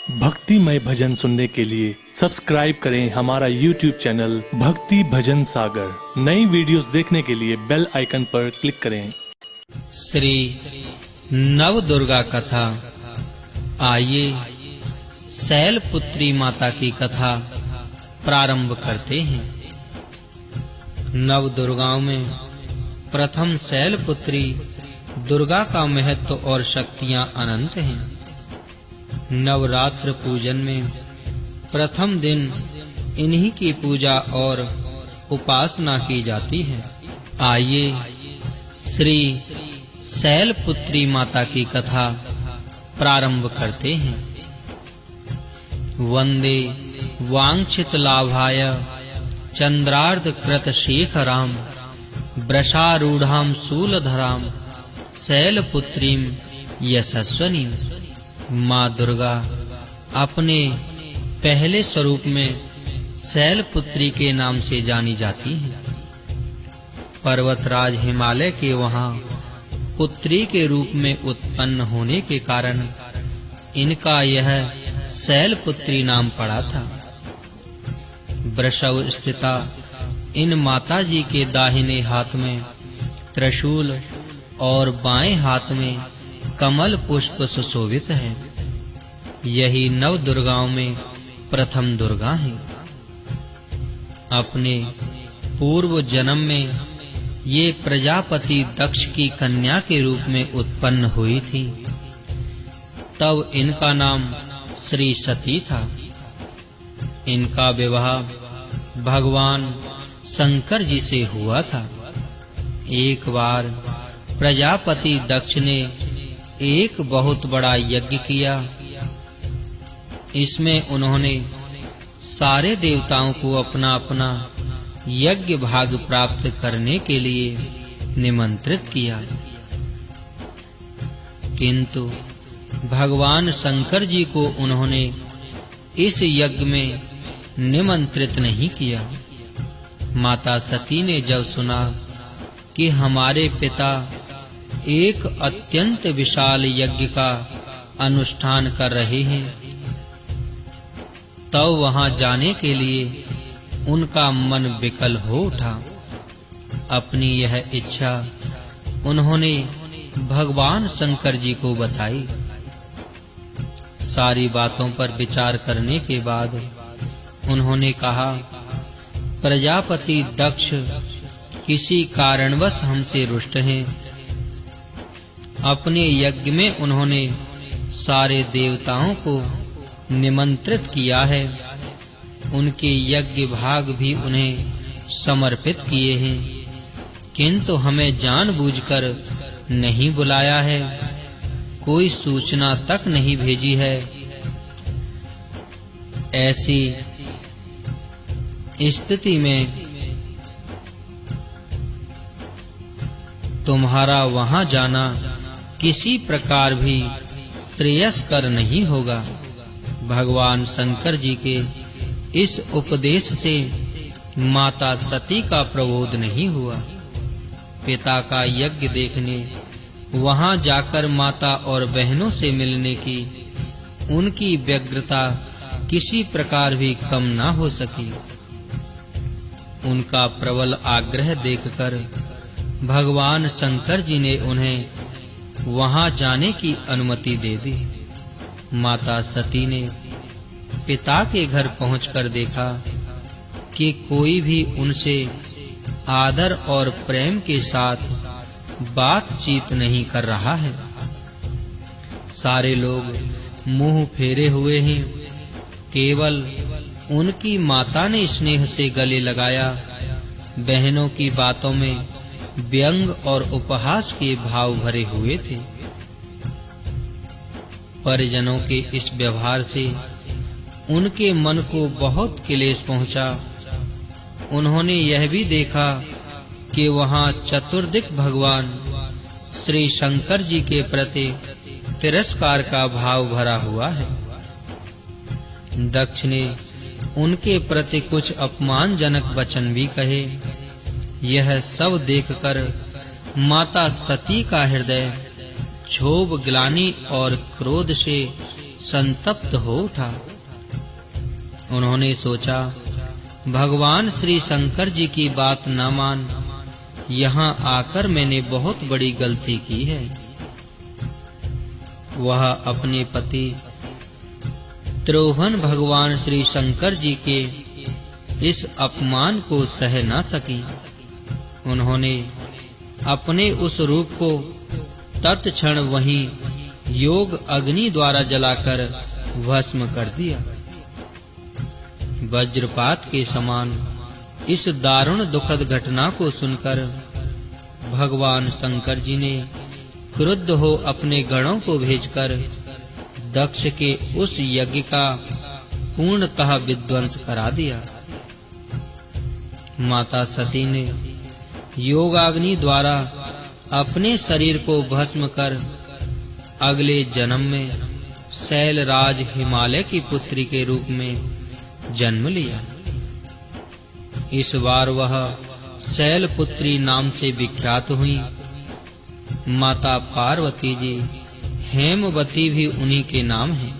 भक्तिमय भजन सुनने के लिए सब्सक्राइब करें हमारा YouTube चैनल भक्ति भजन सागर। नई वीडियोस देखने के लिए बेल आइकन पर क्लिक करें। श्री नव दुर्गा कथा। आइए शैलपुत्री माता की कथा प्रारंभ करते हैं। नव दुर्गाओं में प्रथम शैलपुत्री दुर्गा का महत्व और शक्तियां अनंत हैं। नवरात्र पूजन में प्रथम दिन इन्हीं की पूजा और उपासना की जाती है। आइए श्री शैलपुत्री माता की कथा प्रारंभ करते हैं। वंदे वांछित लाभाय चंद्रार्ध कृत शेखराम वृषारूढ़ाम शूलधराम शैलपुत्रीम यशस्वनीम। माँ दुर्गा अपने पहले स्वरूप में शैलपुत्री के नाम से जानी जाती हैं। पर्वतराज हिमालय के वहां पुत्री के रूप में उत्पन्न होने के कारण इनका यह शैलपुत्री नाम पड़ा था। वृषभ स्थिता इन माताजी के दाहिने हाथ में त्रिशूल और बाएं हाथ में कमल पुष्प सुशोभित है। यही नव दुर्गाओं में प्रथम दुर्गा है। अपने पूर्व जन्म में ये प्रजापति दक्ष की कन्या के रूप में उत्पन्न हुई थी। तब इनका नाम श्री सती था। इनका विवाह भगवान शंकर जी से हुआ था। एक बार प्रजापति दक्ष ने एक बहुत बड़ा यज्ञ किया। इसमें उन्होंने सारे देवताओं को अपना अपना यज्ञ भाग प्राप्त करने के लिए निमंत्रित किया, किंतु भगवान शंकर जी को उन्होंने इस यज्ञ में निमंत्रित नहीं किया। माता सती ने जब सुना कि हमारे पिता एक अत्यंत विशाल यज्ञ का अनुष्ठान कर रहे हैं, तब वहां जाने के लिए उनका मन विकल हो उठा। अपनी यह इच्छा उन्होंने भगवान शंकर जी को बताई। सारी बातों पर विचार करने के बाद उन्होंने कहा, प्रजापति दक्ष किसी कारणवश हमसे रुष्ट हैं। अपने यज्ञ में उन्होंने सारे देवताओं को निमंत्रित किया है। उनके यज्ञ भाग भी उन्हें समर्पित किए हैं, किंतु हमें जानबूझकर नहीं बुलाया है, कोई सूचना तक नहीं भेजी है। ऐसी स्थिति में तुम्हारा वहां जाना किसी प्रकार भी श्रेयस्कर नहीं होगा। भगवान शंकर जी के इस उपदेश से माता सती का प्रबोध नहीं हुआ। पिता का यज्ञ देखने वहां जाकर माता और बहनों से मिलने की उनकी व्यग्रता किसी प्रकार भी कम ना हो सकी। उनका प्रबल आग्रह देखकर भगवान शंकर जी ने उन्हें वहां जाने की अनुमति दे दी। माता सती ने पिता के घर पहुंचकर देखा कि कोई भी उनसे आदर और प्रेम के साथ बातचीत नहीं कर रहा है। सारे लोग मुंह फेरे हुए हैं। केवल उनकी माता ने स्नेह से गले लगाया। बहनों की बातों में व्यंग और उपहास के भाव भरे हुए थे। परिजनों के इस व्यवहार से उनके मन को बहुत क्लेश पहुंचा। उन्होंने यह भी देखा कि वहां चतुर्दिक भगवान श्री शंकर जी के प्रति तिरस्कार का भाव भरा हुआ है। दक्ष ने उनके प्रति कुछ अपमानजनक वचन भी कहे। यह सब देखकर माता सती का हृदय क्षोभ, ग्लानि और क्रोध से संतप्त हो उठा। उन्होंने सोचा, भगवान श्री शंकर जी की बात न मान यहाँ आकर मैंने बहुत बड़ी गलती की है। वह अपने पति त्रोहन भगवान श्री शंकर जी के इस अपमान को सह न सकी। उन्होंने अपने उस रूप को तत्क्षण वहीं योग अग्नि द्वारा जलाकर भस्म कर दिया। वज्रपात के समान इस दारुण दुखद घटना को सुनकर भगवान शंकर जी ने क्रुद्ध हो अपने गणों को भेजकर दक्ष के उस यज्ञ का पूर्णतः विध्वंस करा दिया। माता सती ने योगाग्नि द्वारा अपने शरीर को भस्म कर अगले जन्म में शैलराज हिमालय की पुत्री के रूप में जन्म लिया। इस बार वह शैलपुत्री नाम से विख्यात हुई। माता पार्वती जी हेमवती भी उन्हीं के नाम है।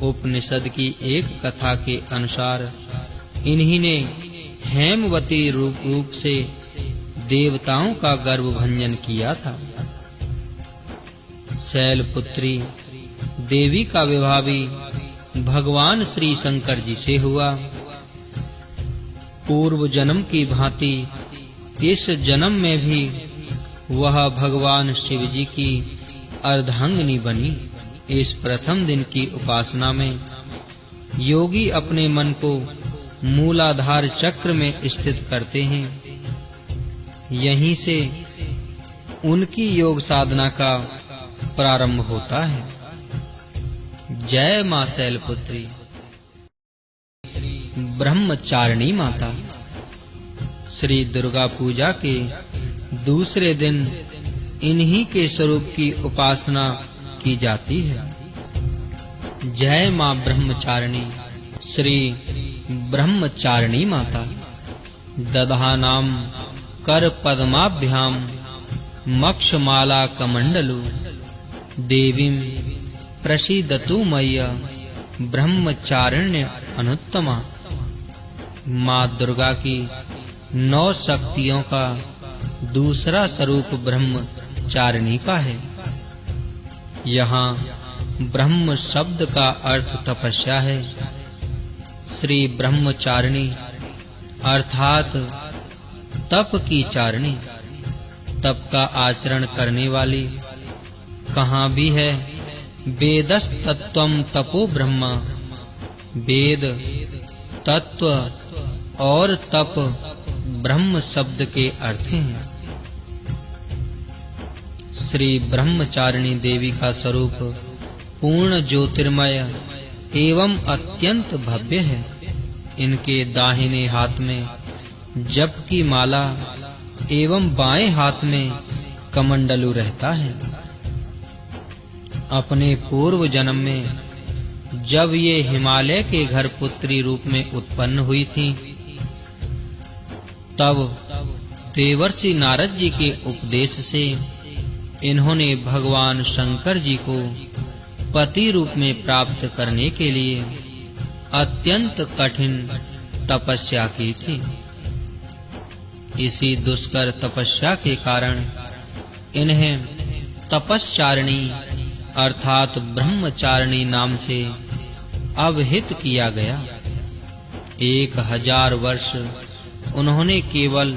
उपनिषद की एक कथा के अनुसार इन्हीं ने हेमवती रूप से देवताओं का गर्भभंजन किया था। शैलपुत्री देवी का विवाह भी भगवान श्री शंकर जी से हुआ। पूर्व जन्म की भांति इस जन्म में भी वह भगवान शिव जी की अर्धांगिनी बनी। इस प्रथम दिन की उपासना में योगी अपने मन को मूलाधार चक्र में स्थित करते हैं। यहीं से उनकी योग साधना का प्रारंभ होता है। जय मां शैलपुत्री। ब्रह्मचारिणी माता। श्री दुर्गा पूजा के दूसरे दिन इन्हीं के स्वरूप की उपासना की जाती है। जय मां ब्रह्मचारिणी। श्री ब्रह्मचारिणी माता। दधानाम कर पद्माभ्याम मक्षमाला कमंडलु देवीं प्रसीदतु मय्या ब्रह्मचारिण्य अनुत्तमा। माँ दुर्गा की 9 शक्तियों का दूसरा स्वरूप ब्रह्मचारिणी का है। यहाँ ब्रह्म शब्द का अर्थ तपस्या है। श्री ब्रह्मचारिणी अर्थात तप की चारिणी, तप का आचरण करने वाली। कहाँ भी है वेदस्तत्वम तपो ब्रह्मा। वेद, तत्व और तप ब्रह्म शब्द के अर्थ हैं। श्री ब्रह्मचारिणी देवी का स्वरूप पूर्ण ज्योतिर्मय एवं अत्यंत भव्य है। इनके दाहिने हाथ में जप की माला एवं बाएं हाथ में कमंडलू रहता है। अपने पूर्व जन्म में जब ये हिमालय के घर पुत्री रूप में उत्पन्न हुई थी, तब देवर्षि नारद जी के उपदेश से इन्होंने भगवान शंकर जी को पति रूप में प्राप्त करने के लिए अत्यंत कठिन तपस्या की थी। इसी दुष्कर तपस्या के कारण इन्हें तपस्चारिणी अर्थात ब्रह्मचारिणी नाम से अभिहित किया गया। 1000 वर्ष उन्होंने केवल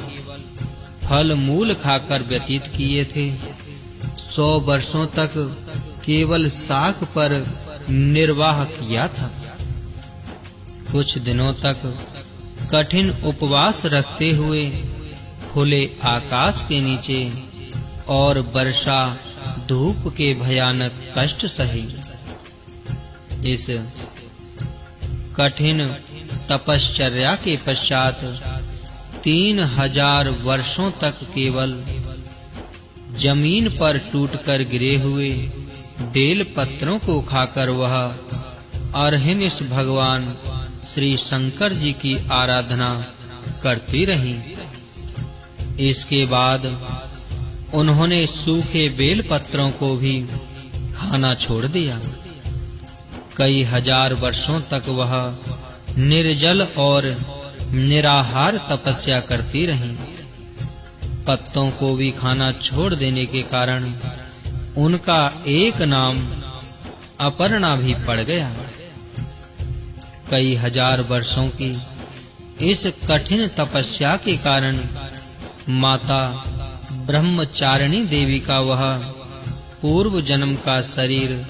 फल मूल खाकर व्यतीत किए थे। 100 वर्षों तक केवल शाक पर निर्वाह किया था। कुछ दिनों तक कठिन उपवास रखते हुए खुले आकाश के नीचे और वर्षा धूप के भयानक कष्ट सहे। इस कठिन तपश्चर्या के पश्चात 3000 वर्षों तक केवल जमीन पर टूटकर गिरे हुए बेल पत्रों को खाकर वह अरहिनिश भगवान श्री शंकर जी की आराधना करती रहीं। इसके बाद उन्होंने सूखे बेल पत्रों को भी खाना छोड़ दिया। कई हजार वर्षों तक वह निर्जल और निराहार तपस्या करती रही। पत्तों को भी खाना छोड़ देने के कारण उनका एक नाम अपर्णा भी पड़ गया। कई हजार वर्षों की इस कठिन तपस्या के कारण माता ब्रह्मचारिणी देवी का वह पूर्व जन्म का शरीर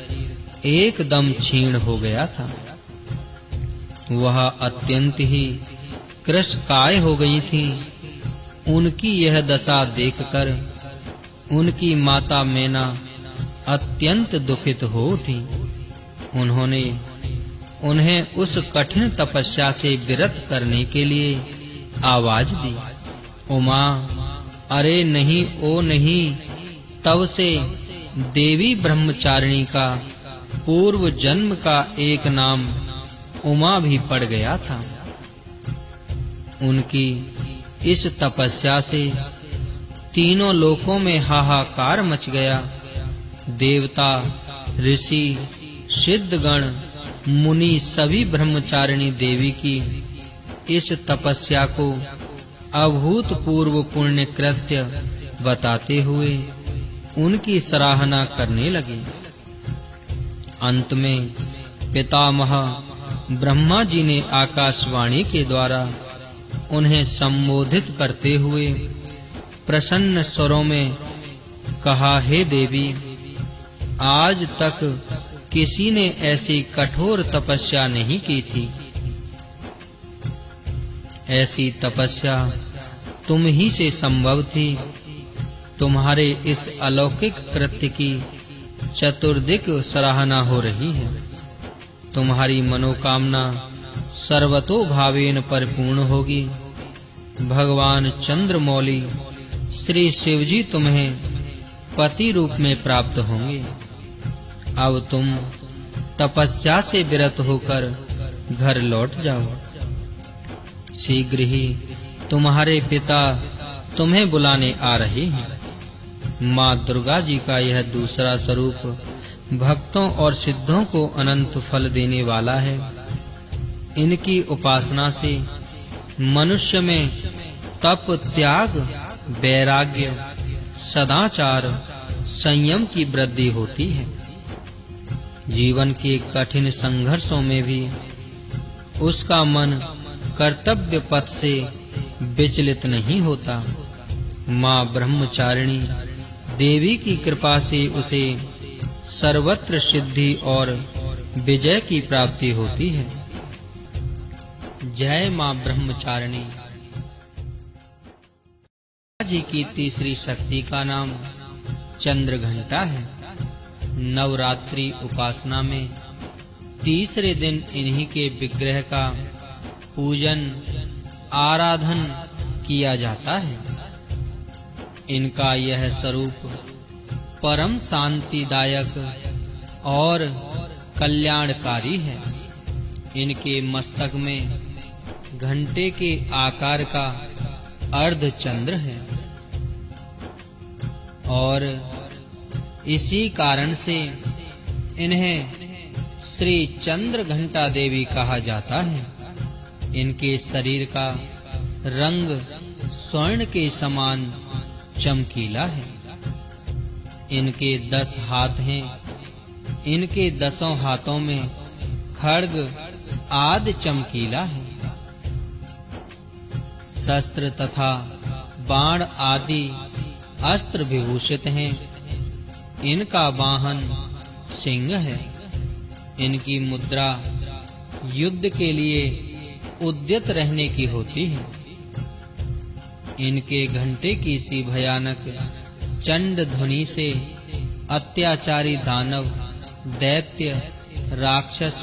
एकदम क्षीण हो गया था। वह अत्यंत ही कृशकाय हो गई थी। उनकी यह दशा देखकर उनकी माता मैना अत्यंत दुखित हो उठी। उन्होंने उन्हें उस कठिन तपस्या से विरत करने के लिए आवाज दी, उमा, अरे नहीं, ओ नहीं। तब से देवी ब्रह्मचारिणी का पूर्व जन्म का एक नाम उमा भी पड़ गया था। उनकी इस तपस्या से तीनों लोकों में हाहाकार मच गया। देवता, ऋषि, सिद्धगण, मुनि सभी ब्रह्मचारिणी देवी की इस तपस्या को अभूतपूर्व पुण्य कृत्य बताते हुए उनकी सराहना करने लगे। अंत में पितामह ब्रह्मा जी ने आकाशवाणी के द्वारा उन्हें संबोधित करते हुए प्रसन्न स्वरों में कहा, हे देवी, आज तक किसी ने ऐसी कठोर तपस्या नहीं की थी। ऐसी तपस्या तुम ही से संभव थी। तुम्हारे इस अलौकिक कृत्य की चतुर्दिक सराहना हो रही है। तुम्हारी मनोकामना सर्वतो भावेन परिपूर्ण होगी। भगवान चंद्रमौली श्री शिवजी तुम्हें पति रूप में प्राप्त होंगे। अब तुम तपस्या से विरत होकर घर लौट जाओ। शीघ्र ही तुम्हारे पिता तुम्हें बुलाने आ रहे हैं। माँ दुर्गा जी का यह दूसरा स्वरूप भक्तों और सिद्धों को अनंत फल देने वाला है। इनकी उपासना से मनुष्य में तप, त्याग, वैराग्य, सदाचार, संयम की वृद्धि होती है। जीवन के कठिन संघर्षों में भी उसका मन कर्तव्य पथ से विचलित नहीं होता। माँ ब्रह्मचारिणी देवी की कृपा से उसे सर्वत्र सिद्धि और विजय की प्राप्ति होती है। जय माँ ब्रह्मचारिणी। जी की तीसरी शक्ति का नाम चंद्रघंटा है। नवरात्रि उपासना में तीसरे दिन इन्हीं के विग्रह का पूजन, आराधन किया जाता है। इनका यह स्वरूप परम शांतिदायक और कल्याणकारी है। इनके मस्तक में घंटे के आकार का अर्धचंद्र है और इसी कारण से इन्हें श्री चंद्र घंटा देवी कहा जाता है। इनके शरीर का रंग स्वर्ण के समान चमकीला है। इनके 10 हाथ हैं। इनके 10 हाथों में खड्ग आदि चमकीला है। शस्त्र तथा बाण आदि अस्त्र विभूषित हैं। इनका वाहन सिंह है। इनकी मुद्रा युद्ध के लिए उद्यत रहने की होती है। इनके घंटे की सी भयानक चंड ध्वनि से अत्याचारी दानव, दैत्य, राक्षस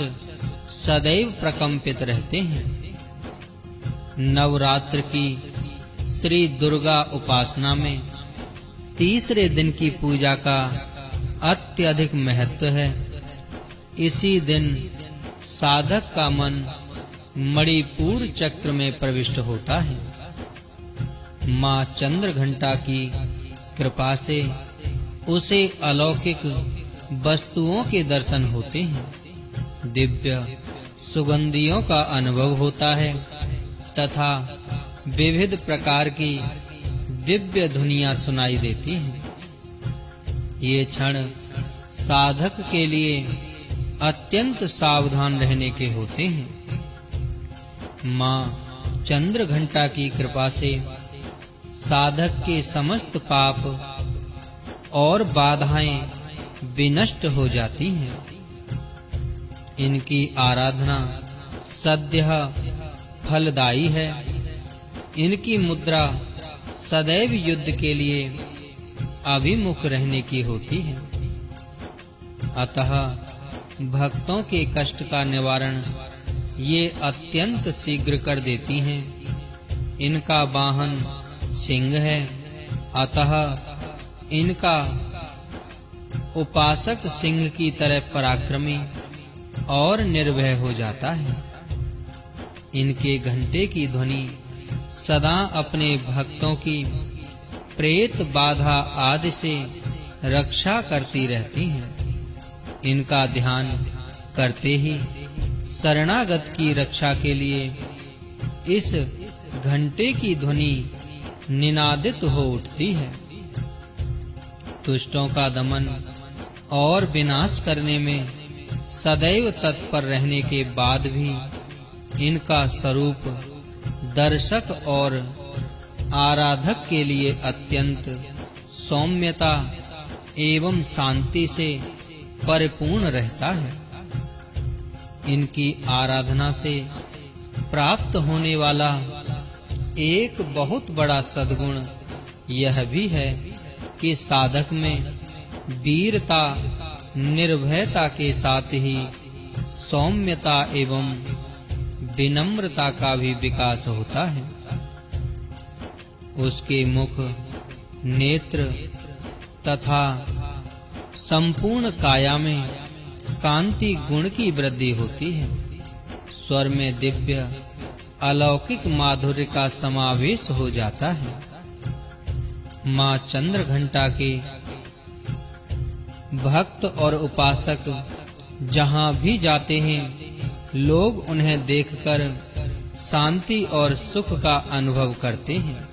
सदैव प्रकंपित रहते हैं। नवरात्र की श्री दुर्गा उपासना में तीसरे दिन की पूजा का अत्यधिक महत्व है। इसी दिन साधक का मन मणिपुर चक्र में प्रविष्ट होता है। माँ चंद्रघंटा की कृपा से उसे अलौकिक वस्तुओं के दर्शन होते हैं। दिव्य सुगंधियों का अनुभव होता है तथा विविध प्रकार की दिव्य ध्वनियां सुनाई देती हैं। ये क्षण साधक के लिए अत्यंत सावधान रहने के होते हैं। मां चंद्र घंटा की कृपा से साधक के समस्त पाप और बाधाएं विनष्ट हो जाती हैं। इनकी आराधना सद्यः फलदायी है। इनकी मुद्रा सदैव युद्ध के लिए अभिमुख रहने की होती है। अतः भक्तों के कष्ट का निवारण ये अत्यंत शीघ्र कर देती हैं। इनका वाहन सिंह है, अतः इनका उपासक सिंह की तरह पराक्रमी और निर्भय हो जाता है। इनके घंटे की ध्वनि सदा अपने भक्तों की प्रेत बाधा आदि से रक्षा करती रहती है। इनका ध्यान करते ही शरणागत की रक्षा के लिए इस घंटे की ध्वनि निनादित हो उठती है। दुष्टों का दमन और विनाश करने में सदैव तत्पर रहने के बाद भी इनका स्वरूप दर्शक और आराधक के लिए अत्यंत सौम्यता एवं शांति से परिपूर्ण रहता है। इनकी आराधना से प्राप्त होने वाला एक बहुत बड़ा सद्गुण यह भी है कि साधक में वीरता, निर्भयता के साथ ही सौम्यता एवं विनम्रता का भी विकास होता है। उसके मुख, नेत्र तथा संपूर्ण काया में कांति गुण की वृद्धि होती है। स्वर में दिव्य अलौकिक माधुर्य का समावेश हो जाता है। मां चंद्र घंटा के भक्त और उपासक जहां भी जाते हैं, लोग उन्हें देखकर शांति और सुख का अनुभव करते हैं।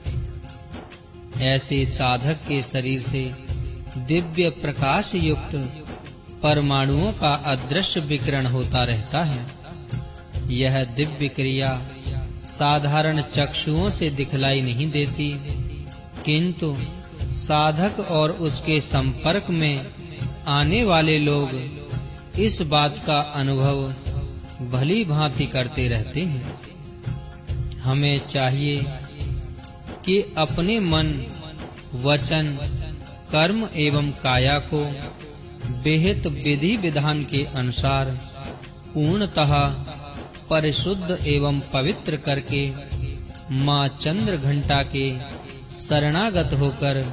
ऐसे साधक के शरीर से दिव्य प्रकाश युक्त परमाणुओं का अदृश्य विकिरण होता रहता है। यह दिव्य क्रिया साधारण चक्षुओं से दिखलाई नहीं देती, किंतु साधक और उसके संपर्क में आने वाले लोग इस बात का अनुभव भली भांति करते रहते हैं। हमें चाहिए कि अपने मन, वचन, कर्म एवं काया को विहित विधि विधान के अनुसार पूर्णतः परिशुद्ध एवं पवित्र करके मां चंद्र घंटा के शरणागत होकर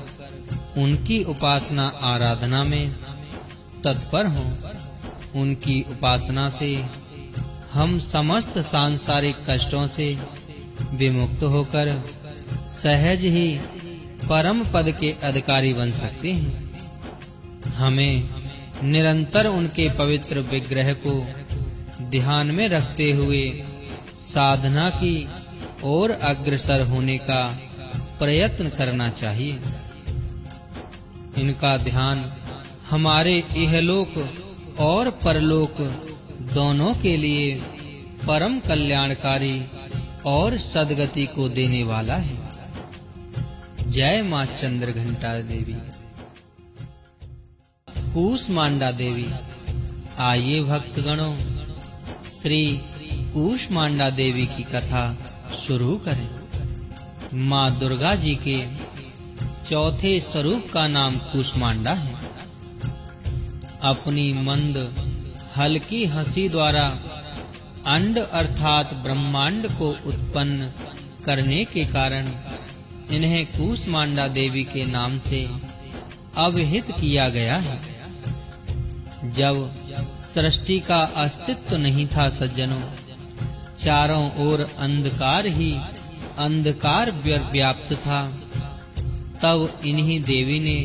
उनकी उपासना आराधना में तत्पर हों। उनकी उपासना से हम समस्त सांसारिक कष्टों से विमुक्त होकर सहज ही परम पद के अधिकारी बन सकते हैं। हमें निरंतर उनके पवित्र विग्रह को ध्यान में रखते हुए साधना की ओर अग्रसर होने का प्रयत्न करना चाहिए। इनका ध्यान हमारे इहलोक और परलोक दोनों के लिए परम कल्याणकारी और सद्गति को देने वाला है। जय मां चंद्र घंटा देवी। कूष्मांडा देवी। आइए भक्तगणों, श्री कूष्मांडा देवी की कथा शुरू करें। मां दुर्गा जी के चौथे स्वरूप का नाम कूष्मांडा है। अपनी मंद हल्की हंसी द्वारा अंड अर्थात ब्रह्मांड को उत्पन्न करने के कारण इन्हें कूष्मांडा देवी के नाम से अभिहित किया गया है। जब सृष्टि का अस्तित्व नहीं था सज्जनों, चारों ओर अंधकार ही अंधकार व्याप्त था, तब इन्हीं देवी ने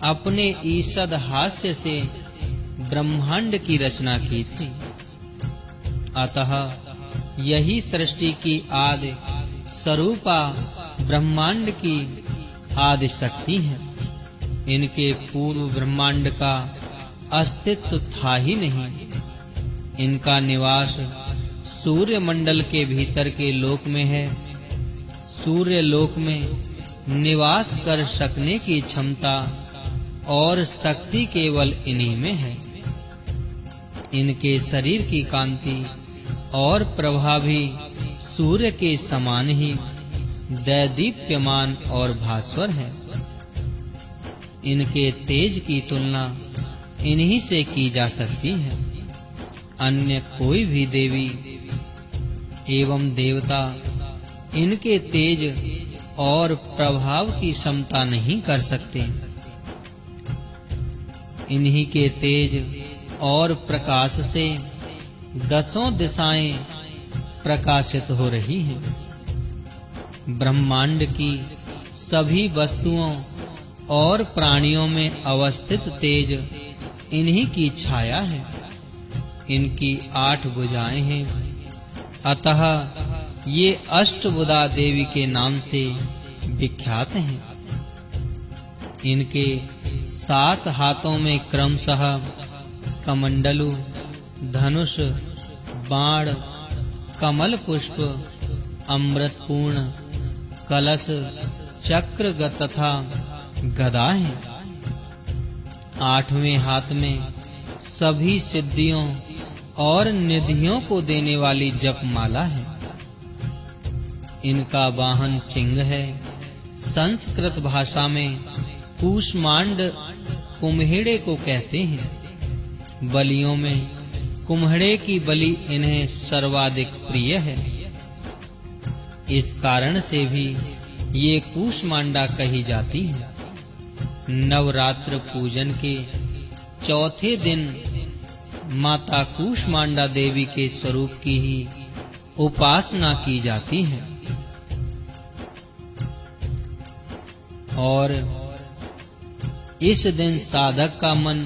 अपने ईषद हास्य से ब्रह्मांड की रचना की थी। अतः यही सृष्टि की आदि स्वरूपा ब्रह्मांड की आदि शक्ति है। इनके पूर्व ब्रह्मांड का अस्तित्व था ही नहीं। इनका निवास सूर्य मंडल के भीतर के लोक में है। सूर्य लोक में निवास कर सकने की क्षमता और शक्ति केवल इन्हीं में है। इनके शरीर की कांति और प्रभा भी सूर्य के समान ही दैदीप्यमान और भास्वर है। इनके तेज की तुलना इन्हीं से की जा सकती है। अन्य कोई भी देवी एवं देवता इनके तेज और प्रभाव की क्षमता नहीं कर सकते। इन्हीं के तेज और प्रकाश से दसों दिशाएं प्रकाशित हो रही हैं। ब्रह्मांड की सभी वस्तुओं और प्राणियों में अवस्थित तेज इन्हीं की छाया है। इनकी 8 भुजाएं हैं, अतः ये अष्टभुजा देवी के नाम से विख्यात हैं। इनके 7 हाथों में क्रमशः कमंडलु, धनुष, बाण, कमल पुष्प, अमृतपूर्ण, कलश, चक्र तथा गदा है। 8वें हाथ में सभी सिद्धियों और निधियों को देने वाली जपमाला है। इनका वाहन सिंह है। संस्कृत भाषा में कूष्मांड कुम्हेड़े को कहते हैं। बलियों में कुम्हेड़े की बलि इन्हें सर्वाधिक प्रिय है। इस कारण से भी ये कूष्मांडा कही जाती है। नवरात्र पूजन के चौथे दिन माता कूष्मांडा देवी के स्वरूप की ही उपासना की जाती है और इस दिन साधक का मन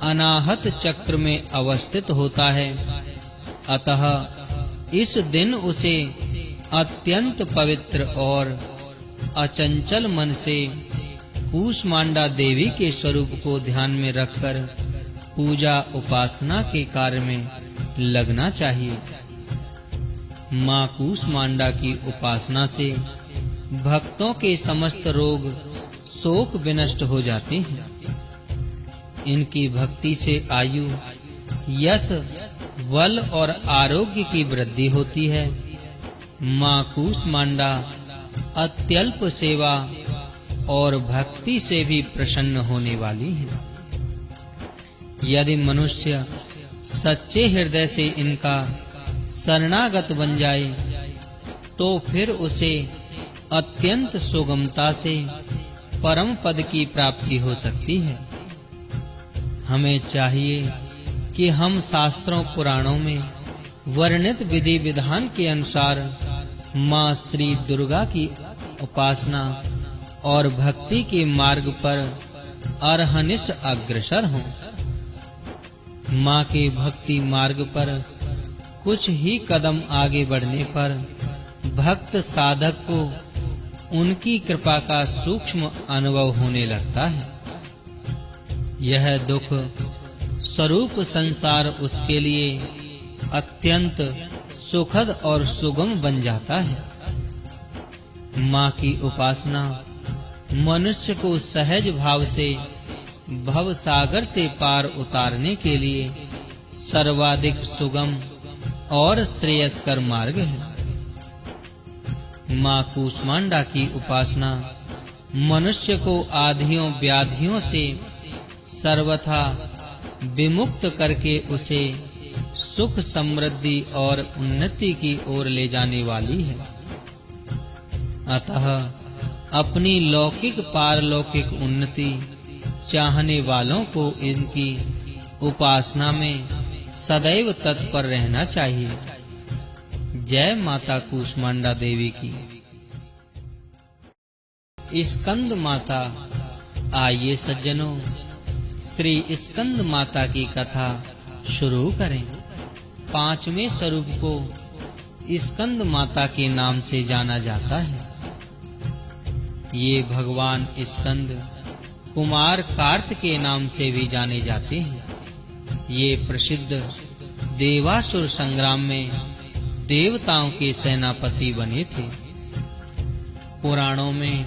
अनाहत चक्र में अवस्थित होता है। अतः इस दिन उसे अत्यंत पवित्र और अचंचल मन से कूष्मांडा देवी के स्वरूप को ध्यान में रखकर पूजा उपासना के कार्य में लगना चाहिए। माँ कूष्मांडा की उपासना से भक्तों के समस्त रोग शोक विनष्ट हो जाते हैं। इनकी भक्ति से आयु, यश, बल और आरोग्य की वृद्धि होती है। माँ कूष्मांडा अत्यल्प सेवा और भक्ति से भी प्रसन्न होने वाली है। यदि मनुष्य सच्चे हृदय से इनका शरणागत बन जाए तो फिर उसे अत्यंत सुगमता से परम पद की प्राप्ति हो सकती है। हमें चाहिए कि हम शास्त्रों पुराणों में वर्णित विधि विधान के अनुसार माँ श्री दुर्गा की उपासना और भक्ति के मार्ग पर अरहनिश अग्रसर हों। माँ के भक्ति मार्ग पर कुछ ही कदम आगे बढ़ने पर भक्त साधक को उनकी कृपा का सूक्ष्म अनुभव होने लगता है। यह दुख स्वरूप संसार उसके लिए अत्यंत सुखद और सुगम बन जाता है। माँ की उपासना मनुष्य को सहज भाव से भव सागर से पार उतारने के लिए सर्वाधिक सुगम और श्रेयस्कर मार्ग है। माँ कूष्मांडा की उपासना मनुष्य को आधियों व्याधियों से सर्वथा विमुक्त करके उसे सुख, समृद्धि और उन्नति की ओर ले जाने वाली है। अतः अपनी लौकिक पारलौकिक उन्नति चाहने वालों को इनकी उपासना में सदैव तत्पर रहना चाहिए। जय माता कूष्मांडा देवी की। स्कंद माता। आइए सज्जनों, श्री स्कंद माता की कथा शुरू करें। पांचवें स्वरूप को स्कंद माता के नाम से जाना जाता है। ये भगवान स्कंद कुमार कार्त के नाम से भी जाने जाते हैं। ये प्रसिद्ध देवासुर संग्राम में देवताओं के सेनापति बने थे। पुराणों में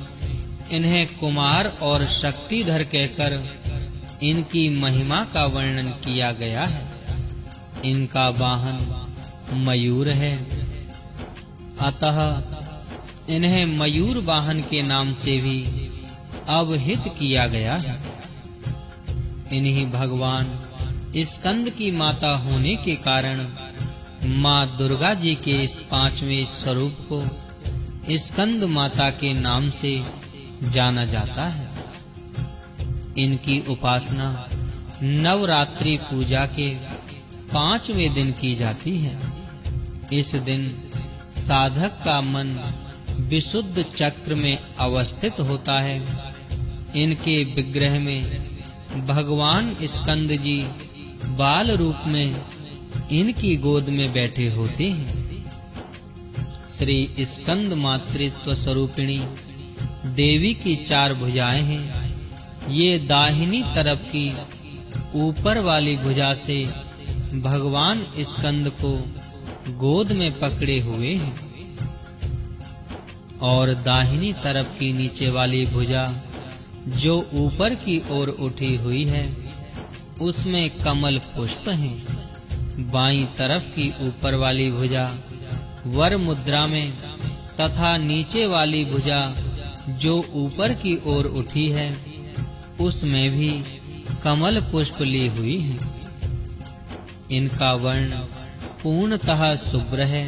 इन्हें कुमार और शक्तिधर कहकर इनकी महिमा का वर्णन किया गया है। इनका वाहन मयूर है, अतः इन्हें मयूर वाहन के नाम से भी अवहित किया गया है। इन्हीं भगवान स्कंद की माता होने के कारण माँ दुर्गा जी के इस पांचवें स्वरूप को स्कंद माता के नाम से जाना जाता है। इनकी उपासना नवरात्रि पूजा के 5वें दिन की जाती है। इस दिन साधक का मन विशुद्ध चक्र में अवस्थित होता है। इनके विग्रह में भगवान स्कंद जी बाल रूप में इनकी गोद में बैठे होते हैं। श्री स्कंद मातृत्व स्वरूपिणी देवी की 4 भुजाएं हैं। ये दाहिनी तरफ की ऊपर वाली भुजा से भगवान स्कंद को गोद में पकड़े हुए हैं और दाहिनी तरफ की नीचे वाली भुजा जो ऊपर की ओर उठी हुई है उसमें कमल पुष्प हैं। बाईं तरफ की ऊपर वाली भुजा वर मुद्रा में तथा नीचे वाली भुजा जो ऊपर की ओर उठी है उसमें भी कमल पुष्प ली हुई है। इनका वर्ण पूर्णतः शुभ्र है।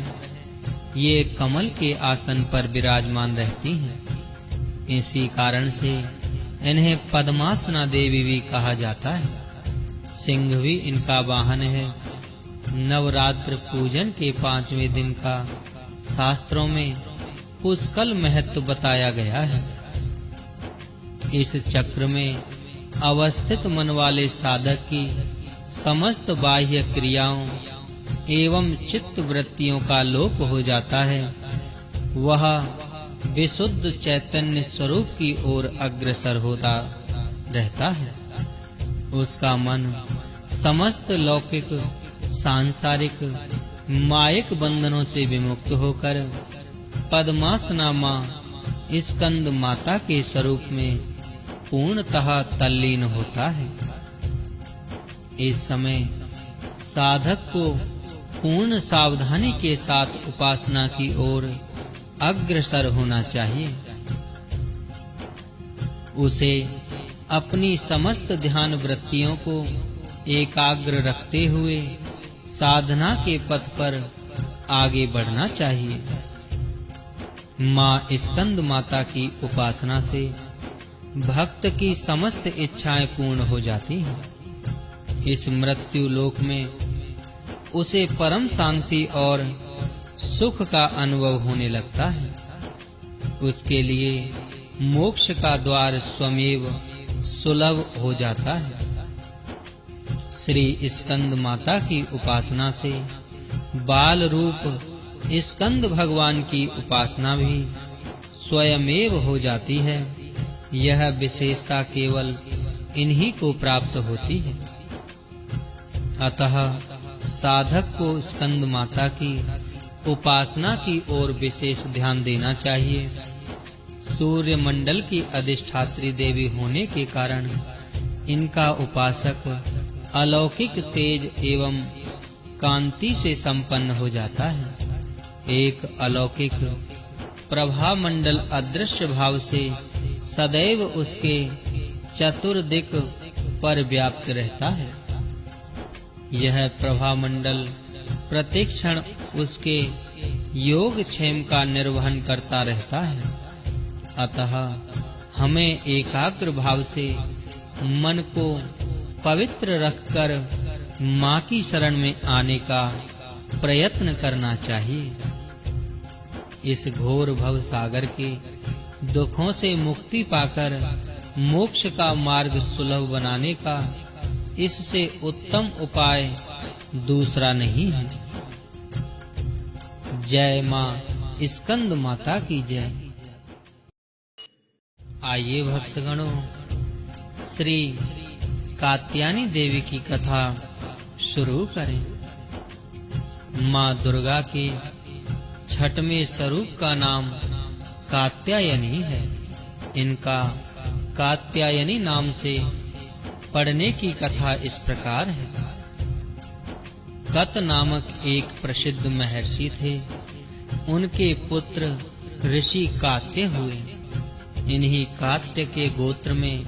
ये कमल के आसन पर विराजमान रहती हैं। इसी कारण से इन्हें पद्मासना देवी भी कहा जाता है। सिंह भी इनका वाहन है। नवरात्र पूजन के 5वें दिन का शास्त्रों में पुष्कल महत्व बताया गया है। इस चक्र में अवस्थित मन वाले साधक की समस्त बाह्य क्रियाओं एवं चित्त वृत्तियों का लोप हो जाता है। वह विशुद्ध चैतन्य स्वरूप की ओर अग्रसर होता रहता है। उसका मन समस्त लौकिक, सांसारिक, मायिक बंधनों से विमुक्त होकर पद्मासना मां स्कंद माता के स्वरूप में पूर्णतः तल्लीन होता है। इस समय साधक को पूर्ण सावधानी के साथ उपासना की ओर अग्रसर होना चाहिए। उसे अपनी समस्त ध्यान वृत्तियों को एकाग्र रखते हुए साधना के पथ पर आगे बढ़ना चाहिए। मां स्कंद माता की उपासना से भक्त की समस्त इच्छाएं पूर्ण हो जाती हैं। इस मृत्यु लोक में उसे परम शांति और सुख का अनुभव होने लगता है। उसके लिए मोक्ष का द्वार स्वयं सुलभ हो जाता है। श्री स्कंद माता की उपासना से बाल रूप स्कंद भगवान की उपासना भी स्वयमेव हो जाती है। यह विशेषता केवल इन्हीं को प्राप्त होती है। अतः साधक को स्कंद माता की उपासना की ओर विशेष ध्यान देना चाहिए। सूर्य मंडल की अधिष्ठात्री देवी होने के कारण इनका उपासक अलौकिक तेज एवं कांति से संपन्न हो जाता है। एक अलौकिक प्रभा मंडल अदृश्य भाव से सदैव उसके चतुर्दिक पर व्याप्त रहता है। यह प्रभा मंडल प्रतिक्षण उसके योग क्षेम का निर्वहन करता रहता है। अतः हमें एकाग्र भाव से मन को पवित्र रखकर मां की शरण में आने का प्रयत्न करना चाहिए। इस घोर भव सागर के दुखों से मुक्ति पाकर मोक्ष का मार्ग सुलभ बनाने का इससे उत्तम उपाय दूसरा नहीं है। जय मां स्कंद माता की जय। आइए भक्तगणों, श्री कात्यायनी देवी की कथा शुरू करें। मां दुर्गा के छठवें स्वरूप का नाम कात्यायनी है। इनका कात्यायनी नाम से पढ़ने की कथा इस प्रकार है। कत नामक एक प्रसिद्ध महर्षि थे। उनके पुत्र ऋषि कात्य हुए। इन्हीं कात्य के गोत्र में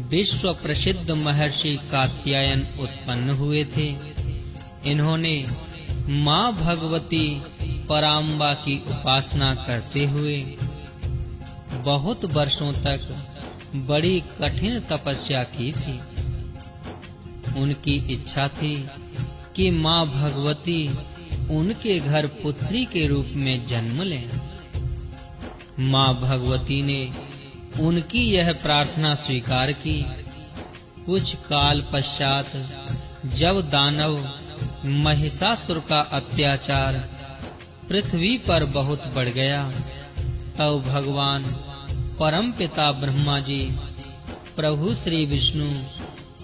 विश्व प्रसिद्ध महर्षि कात्यायन उत्पन्न हुए थे। इन्होंने मां भगवती पराम्बा की उपासना करते हुए बहुत वर्षों तक बड़ी कठिन तपस्या की थी। उनकी इच्छा थी कि मां भगवती उनके घर पुत्री के रूप में जन्म लें। मां भगवती ने उनकी यह प्रार्थना स्वीकार की। कुछ काल पश्चात जब दानव महिषासुर का अत्याचार पृथ्वी पर बहुत बढ़ गया, तब भगवान परमपिता ब्रह्मा जी, प्रभु श्री विष्णु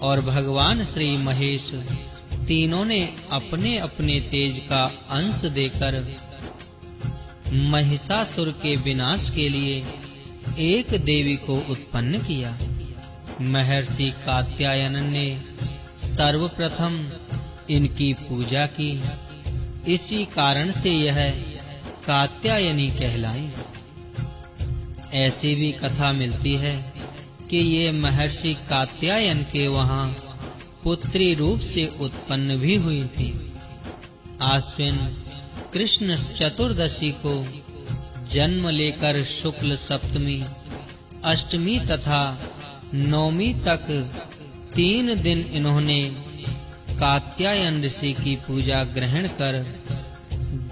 और भगवान श्री महेश तीनों ने अपने अपने तेज का अंश देकर महिषासुर के विनाश के लिए एक देवी को उत्पन्न किया। महर्षि कात्यायन ने सर्वप्रथम इनकी पूजा की। इसी कारण से यह कात्यायनी कहलाई। ऐसी भी कथा मिलती है कि ये महर्षि कात्यायन के वहां पुत्री रूप से उत्पन्न भी हुई थी। आश्विन कृष्ण चतुर्दशी को जन्म लेकर शुक्ल सप्तमी, अष्टमी तथा नवमी तक 3 दिन इन्होंने कात्यायन ऋषि की पूजा ग्रहण कर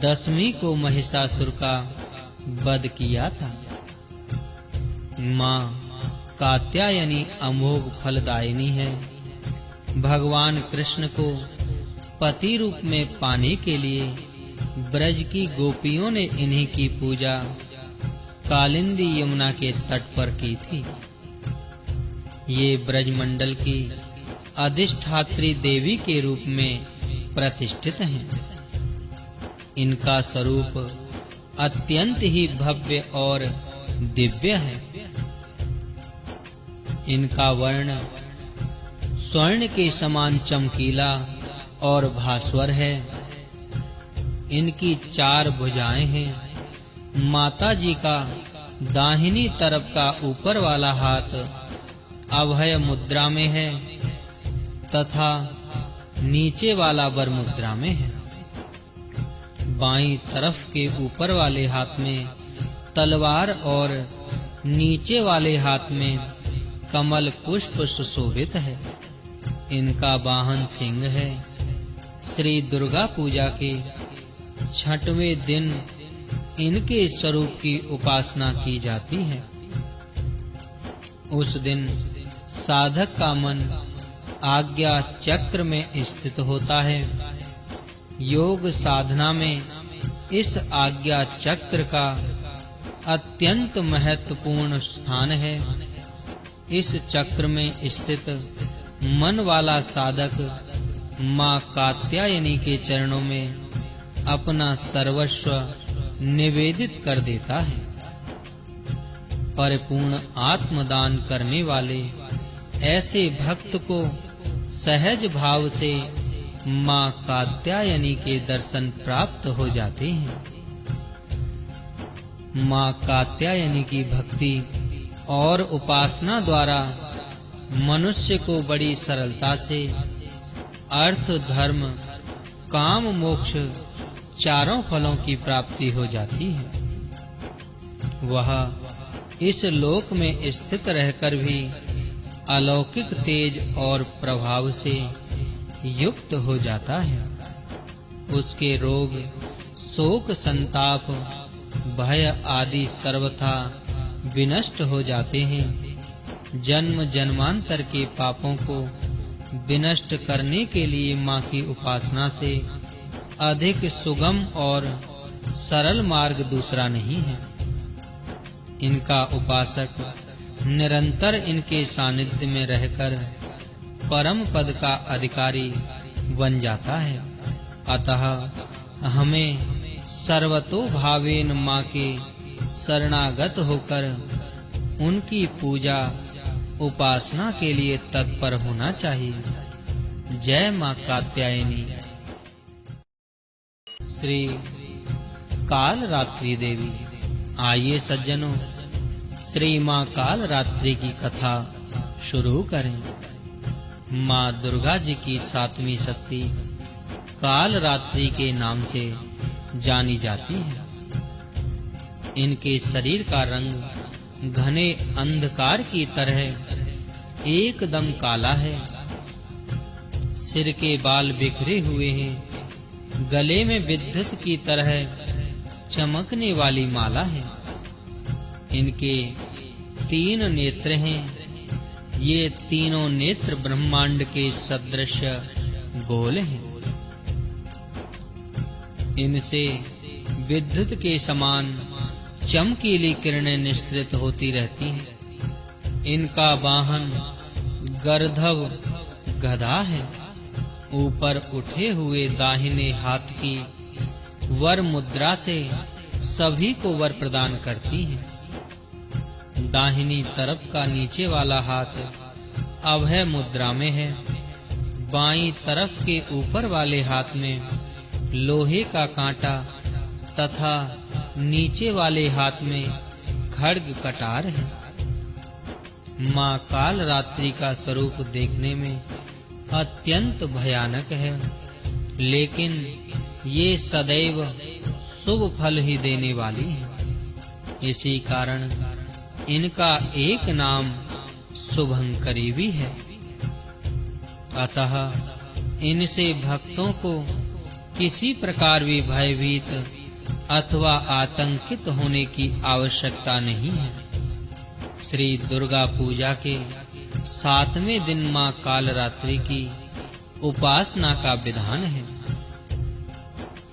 दसवीं को महिषासुर का वध किया था। मां कात्यायनी अमोघ फलदायिनी है। भगवान कृष्ण को पति रूप में पाने के लिए ब्रज की गोपियों ने इन्हीं की पूजा कालिंदी यमुना के तट पर की थी। ये ब्रजमंडल की अधिष्ठात्री देवी के रूप में प्रतिष्ठित हैं। इनका स्वरूप अत्यंत ही भव्य और दिव्य है। इनका वर्ण स्वर्ण के समान चमकीला और भास्वर है। इनकी 4 भुजाएं हैं। माता जी का दाहिनी तरफ का ऊपर वाला हाथ अभय मुद्रा में है तथा नीचे वाला वर मुद्रा में है। बाईं तरफ के ऊपर वाले हाथ में तलवार और नीचे वाले हाथ में कमल पुष्प सुशोभित है। इनका वाहन सिंह है। श्री दुर्गा पूजा के 6वें दिन इनके स्वरूप की उपासना की जाती है। उस दिन साधक का मन आज्ञा चक्र में स्थित होता है। योग साधना में इस आज्ञा चक्र का अत्यंत महत्वपूर्ण स्थान है। इस चक्र में स्थित मन वाला साधक मां कात्यायनी के चरणों में अपना सर्वस्व निवेदित कर देता है। परिपूर्ण आत्मदान करने वाले ऐसे भक्त को सहज भाव से मां कात्यायनी के दर्शन प्राप्त हो जाते हैं। मां कात्यायनी की भक्ति और उपासना द्वारा मनुष्य को बड़ी सरलता से अर्थ, धर्म, काम, मोक्ष चारों फलों की प्राप्ति हो जाती है। वह इस लोक में स्थित रहकर भी अलौकिक तेज और प्रभाव से युक्त हो जाता है। उसके रोग, शोक, संताप, भय आदि सर्वथा विनष्ट हो जाते हैं। जन्म जन्मांतर के पापों को विनष्ट करने के लिए मां की उपासना से अधिक सुगम और सरल मार्ग दूसरा नहीं है। इनका उपासक निरंतर इनके सानिध्य में रहकर परम पद का अधिकारी बन जाता है। अतः हमें सर्वतो भावेन माँ के शरणागत होकर उनकी पूजा उपासना के लिए तत्पर होना चाहिए। जय माँ कात्यायनी। श्री कालरात्रि देवी। आइए सज्जनों, श्री माँ कालरात्रि की कथा शुरू करें। माँ दुर्गा जी की 7वीं शक्ति कालरात्रि के नाम से जानी जाती है। इनके शरीर का रंग घने अंधकार की तरह एकदम काला है। सिर के बाल बिखरे हुए हैं। गले में विद्युत की तरह चमकने वाली माला है। इनके 3 नेत्र हैं। ये तीनों नेत्र ब्रह्मांड के सदृश गोल हैं। इनसे विद्युत के समान चमकीली किरणें निस्सृत होती रहती हैं। इनका वाहन गर्दभ गधा है। ऊपर उठे हुए दाहिने हाथ की वर मुद्रा से सभी को वर प्रदान करती है। दाहिनी तरफ का नीचे वाला हाथ अभय मुद्रा में है। बाईं तरफ के ऊपर वाले हाथ में लोहे का कांटा तथा नीचे वाले हाथ में खड्ग कटार है। माँ कालरात्रि का स्वरूप देखने में अत्यंत भयानक है, लेकिन ये सदैव शुभ फल ही देने वाली है। इसी कारण इनका एक नाम शुभंकरी भी है। अतः इनसे भक्तों को किसी प्रकार भी भयभीत अथवा आतंकित होने की आवश्यकता नहीं है। श्री दुर्गा पूजा के 7वें दिन माँ कालरात्रि की उपासना का विधान है।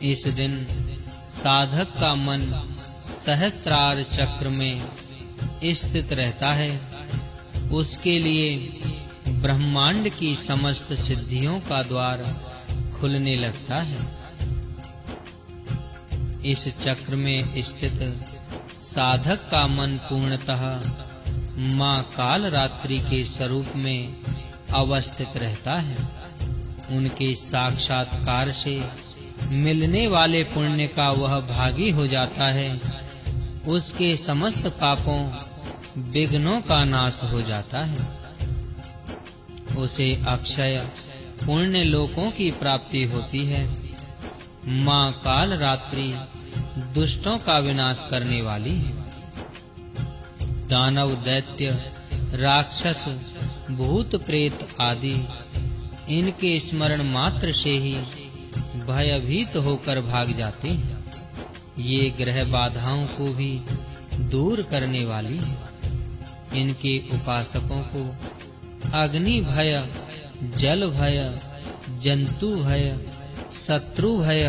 इस दिन साधक का मन सहस्रार चक्र में स्थित रहता है। उसके लिए ब्रह्मांड की समस्त सिद्धियों का द्वार खुलने लगता है। इस चक्र में स्थित साधक का मन पूर्णतः माँ कालरात्रि के स्वरूप में अवस्थित रहता है। उनके साक्षात्कार से मिलने वाले पुण्य का वह भागी हो जाता है। उसके समस्त पापों विघ्नों का नाश हो जाता है। उसे अक्षय पुण्य लोकों की प्राप्ति होती है। माँ कालरात्रि दुष्टों का विनाश करने वाली है। दानव, दैत्य, राक्षस, भूत प्रेत आदि इनके स्मरण मात्र से ही भयभीत होकर भाग जाते हैं। ये ग्रह बाधाओं को भी दूर करने वाली है। इनके उपासकों को अग्नि भय, जल भय, जंतु भय, शत्रु भय,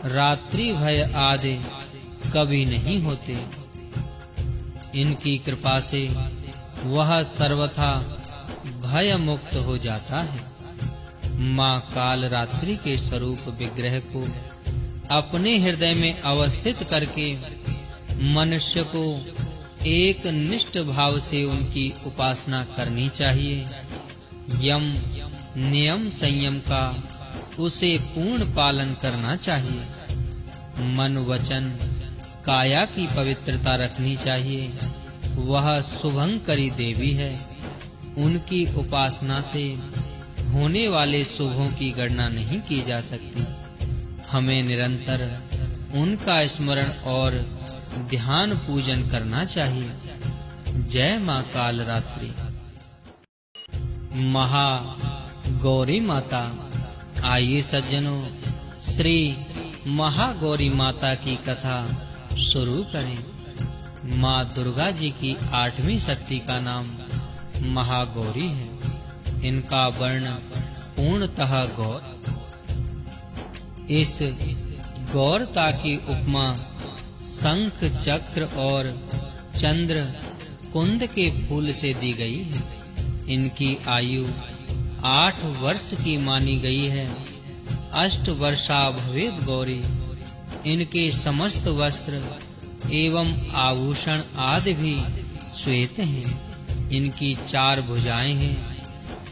रात्रि भय आदि कभी नहीं होते। इनकी कृपा से वह सर्वथा भय मुक्त हो जाता है। माँ कालरात्रि के स्वरूप विग्रह को अपने हृदय में अवस्थित करके मनुष्य को एक निष्ठ भाव से उनकी उपासना करनी चाहिए। यम नियम संयम का उसे पूर्ण पालन करना चाहिए। मन वचन काया की पवित्रता रखनी चाहिए। वह शुभंकरी देवी है। उनकी उपासना से होने वाले शुभों की गणना नहीं की जा सकती। हमें निरंतर उनका स्मरण और ध्यान पूजन करना चाहिए। जय माँ कालरात्रि। महा गौरी माता। आइए सज्जनों, श्री महागौरी माता की कथा शुरू करें। माँ दुर्गा जी की 8वीं शक्ति का नाम महागौरी है। इनका वर्ण पूर्णतः गौर। इस गौरता की उपमा शंख चक्र और चंद्र कुंद के फूल से दी गई है। इनकी आयु 8 वर्ष की मानी गई है। 8 वर्षा भवेद गौरी। इनके समस्त वस्त्र एवं आभूषण आदि भी श्वेत हैं। इनकी 4 भुजाएं हैं।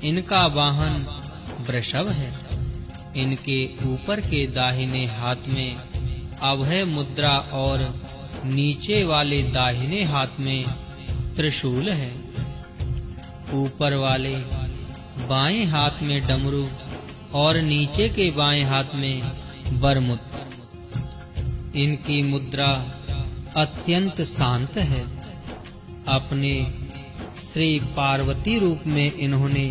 इनका वाहन वृषभ है। इनके ऊपर के दाहिने हाथ में अभय मुद्रा और नीचे वाले दाहिने हाथ में त्रिशूल है। ऊपर वाले बाएं हाथ में डमरू और नीचे के बाएं हाथ में वरमुद्रा। इनकी मुद्रा अत्यंत शांत है। अपने श्री पार्वती रूप में इन्होंने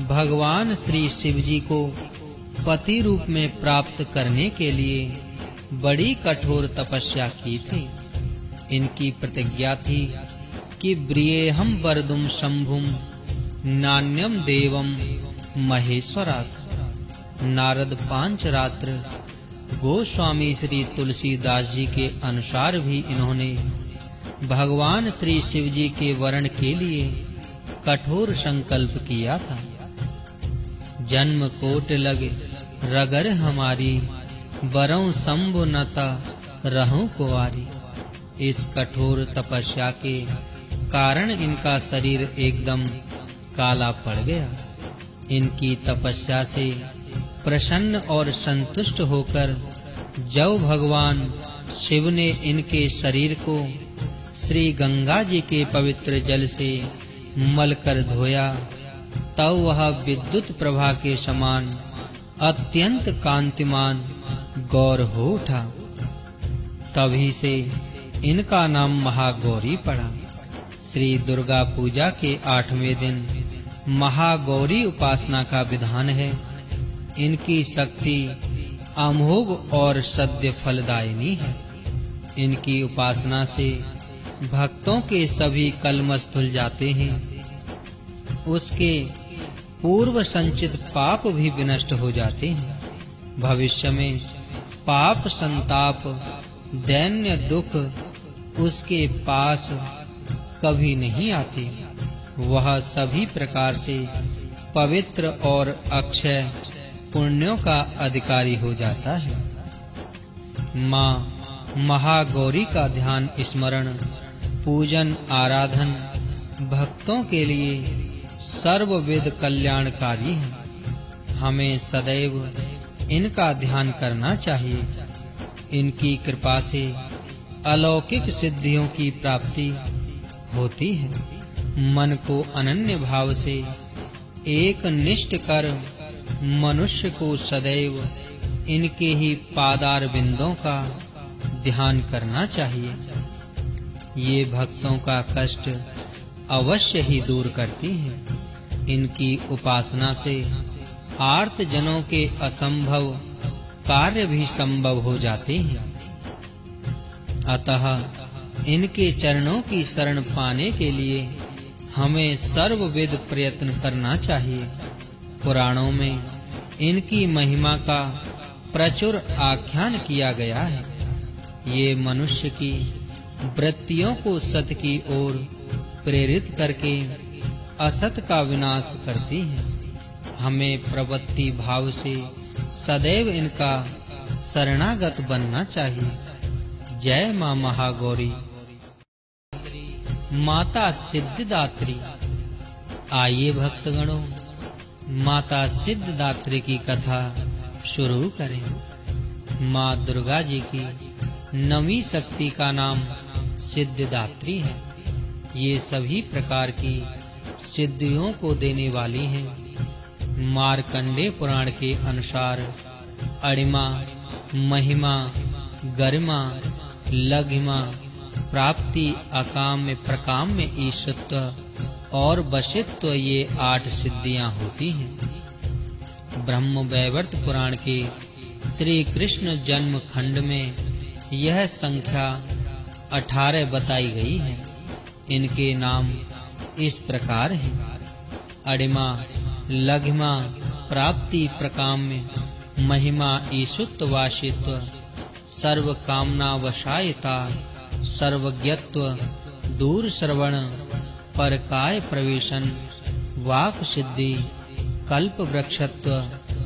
भगवान श्री शिव जी को पति रूप में प्राप्त करने के लिए बड़ी कठोर तपस्या की थी। इनकी प्रतिज्ञा थी कि ब्रियेहम वरदुम शंभुम नान्यम देवम महेश्वरात्। नारद 5 रात्र गोस्वामी श्री तुलसीदास जी के अनुसार भी इन्होंने भगवान श्री शिव जी के वरण के लिए कठोर संकल्प किया था। जन्म कोट लग रगर हमारी, बरौं शंभु नता रहूं कुंवारी। इस कठोर तपस्या के कारण इनका शरीर एकदम काला पड़ गया। इनकी तपस्या से प्रसन्न और संतुष्ट होकर जब भगवान शिव ने इनके शरीर को श्री गंगा जी के पवित्र जल से मलकर धोया, तब वह विद्युत प्रभा के समान अत्यंत कांतिमान गौर हो उठा। तभी से इनका नाम महागौरी पड़ा। श्री दुर्गा पूजा के 8वें दिन महागौरी उपासना का विधान है। इनकी शक्ति अमोघ और सद्य फलदायिनी है। इनकी उपासना से भक्तों के सभी कलमश धुल जाते हैं। उसके पूर्व संचित पाप भी विनष्ट हो जाते हैं। भविष्य में पाप संताप दैन्य दुख उसके पास कभी नहीं आते। वह सभी प्रकार से पवित्र और अक्षय पुण्यों का अधिकारी हो जाता है। माँ महागौरी का ध्यान स्मरण पूजन आराधन भक्तों के लिए सर्वविध कल्याणकारी है। हमें सदैव इनका ध्यान करना चाहिए। इनकी कृपा से अलौकिक सिद्धियों की प्राप्ति होती है। मन को अनन्य भाव से एक निष्ठ कर मनुष्य को सदैव इनके ही पादार बिंदों का ध्यान करना चाहिए। ये भक्तों का कष्ट अवश्य ही दूर करती हैं। इनकी उपासना से आर्त जनों के असंभव कार्य भी संभव हो जाते हैं। अतः इनके चरणों की शरण पाने के लिए हमें सर्वविध प्रयत्न करना चाहिए। पुराणों में इनकी महिमा का प्रचुर आख्यान किया गया है। ये मनुष्य की वृत्तियों को सत की ओर प्रेरित करके असत का विनाश करती है। हमें प्रवृत्ति भाव से सदैव इनका शरणागत बनना चाहिए। जय मां महागौरी। माता सिद्धिदात्री। आइए भक्तगणों, माता सिद्धिदात्री की कथा शुरू करें। माँ दुर्गा जी की 9वीं शक्ति का नाम सिद्धिदात्री है। ये सभी प्रकार की सिद्धियों को देने वाली हैं। मार्कंडेय पुराण के अनुसार अणिमा, महिमा, गरिमा, लघिमा, प्राप्ति, अकाम्य, प्रकाम्य, ईशत्व और वशित्व, ये 8 सिद्धियां होती हैं। ब्रह्म वैवर्त पुराण के श्री कृष्ण जन्म खंड में यह संख्या 18 बताई गई है। इनके नाम इस प्रकार हैं: अणिमा, लघिमा, प्राप्ति, प्रकाम्य, महिमा, ईशुत्व, वाशित्व सर्व कामना वशायता, सर्वज्ञत्व, दूर श्रवण, परकाय प्रवेशन, वाक सिद्धि, कल्प वृक्षत्व,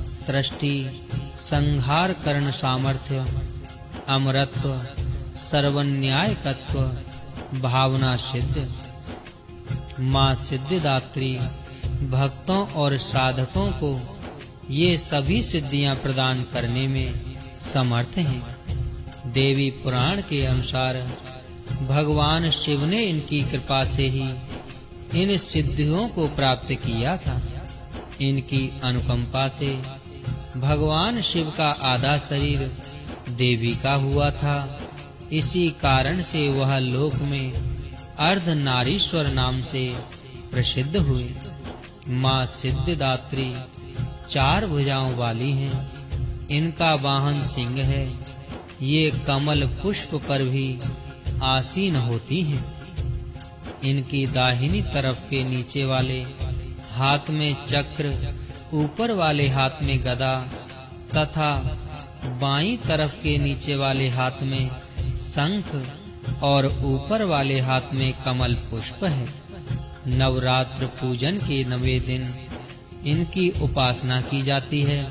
सृष्टि संहार करण सामर्थ्य, अमरत्व, सर्वन्यायकत्व, भावना सिद्ध। माँ सिद्धिदात्री भक्तों और साधकों को ये सभी सिद्धियां प्रदान करने में समर्थ हैं। देवी पुराण के अनुसार भगवान शिव ने इनकी कृपा से ही इन सिद्धियों को प्राप्त किया था। इनकी अनुकंपा से भगवान शिव का आधा शरीर देवी का हुआ था। इसी कारण से वह लोक में अर्धनारीश्वर नाम से प्रसिद्ध हुए। माँ सिद्धिदात्री 4 भुजाओं वाली हैं। इनका वाहन सिंह है। ये कमल पुष्प पर भी आसीन होती हैं। इनकी दाहिनी तरफ के नीचे वाले हाथ में चक्र, ऊपर वाले हाथ में गदा तथा बाईं तरफ के नीचे वाले हाथ में शंख और ऊपर वाले हाथ में कमल पुष्प है। नवरात्र पूजन के 9वें दिन इनकी उपासना की जाती है।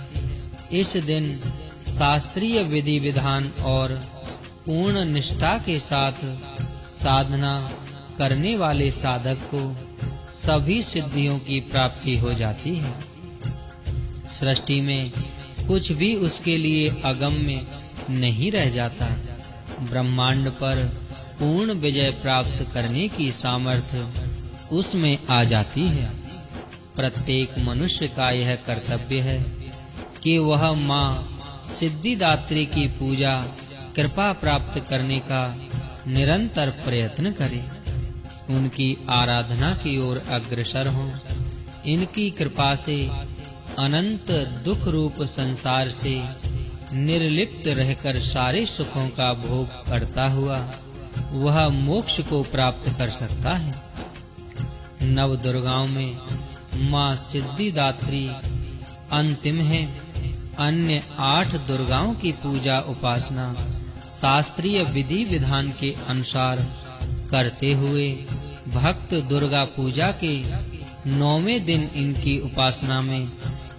इस दिन शास्त्रीय विधि विधान और पूर्ण निष्ठा के साथ साधना करने वाले साधक को सभी सिद्धियों की प्राप्ति हो जाती है। सृष्टि में कुछ भी उसके लिए अगम्य नहीं रह जाता। ब्रह्मांड पर पूर्ण विजय प्राप्त करने की सामर्थ्य उसमें आ जाती है। प्रत्येक मनुष्य का यह कर्तव्य है कि वह माँ सिद्धिदात्री की पूजा, कृपा प्राप्त करने का निरंतर प्रयत्न करे। उनकी आराधना की ओर अग्रसर हों। इनकी कृपा से अनंत दुख रूप संसार से निर्लिप्त रहकर सारे सुखों का भोग करता हुआ वह मोक्ष को प्राप्त कर सकता है। नव दुर्गाओं में माँ सिद्धिदात्री अंतिम है। अन्य 8 दुर्गाओं की पूजा उपासना शास्त्रीय विधि विधान के अनुसार करते हुए भक्त दुर्गा पूजा के 9वें दिन इनकी उपासना में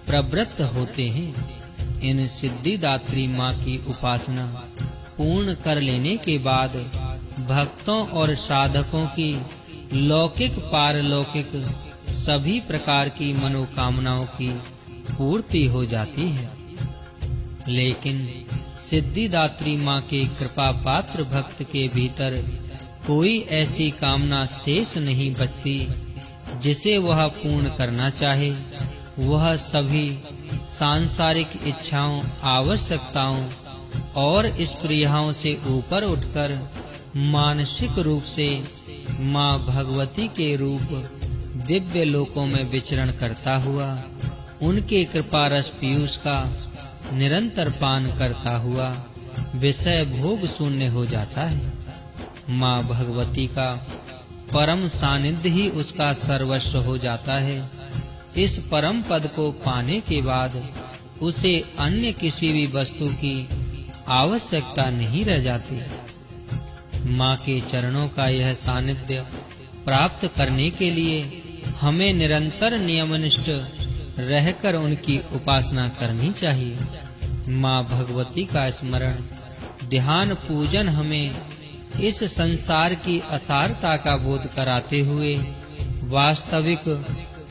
प्रवृत्त होते हैं। इन सिद्धिदात्री माँ की उपासना पूर्ण कर लेने के बाद भक्तों और साधकों की लौकिक पारलौकिक सभी प्रकार की मनोकामनाओं की पूर्ति हो जाती है। लेकिन सिद्धिदात्री माँ के कृपा पात्र भक्त के भीतर कोई ऐसी कामना शेष नहीं बचती जिसे वह पूर्ण करना चाहे। वह सभी सांसारिक इच्छाओं, आवश्यकताओं और स्पृहाओं से ऊपर उठकर मानसिक रूप से माँ भगवती के रूप दिव्य लोकों में विचरण करता हुआ उनके कृपा रस पीयूष का निरंतर पान करता हुआ विषय भोग शून्य हो जाता है। माँ भगवती का परम सानिध्य ही उसका सर्वस्व हो जाता है। इस परम पद को पाने के बाद उसे अन्य किसी भी वस्तु की आवश्यकता नहीं रह जाती। माँ के चरणों का यह सानिध्य प्राप्त करने के लिए हमें निरंतर नियमनिष्ठ रहकर उनकी उपासना करनी चाहिए। माँ भगवती का स्मरण, ध्यान, पूजन हमें इस संसार की असारता का बोध कराते हुए वास्तविक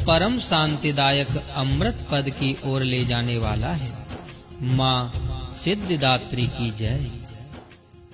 परम शांतिदायक अमृत पद की ओर ले जाने वाला है। माँ सिद्धिदात्री की जय।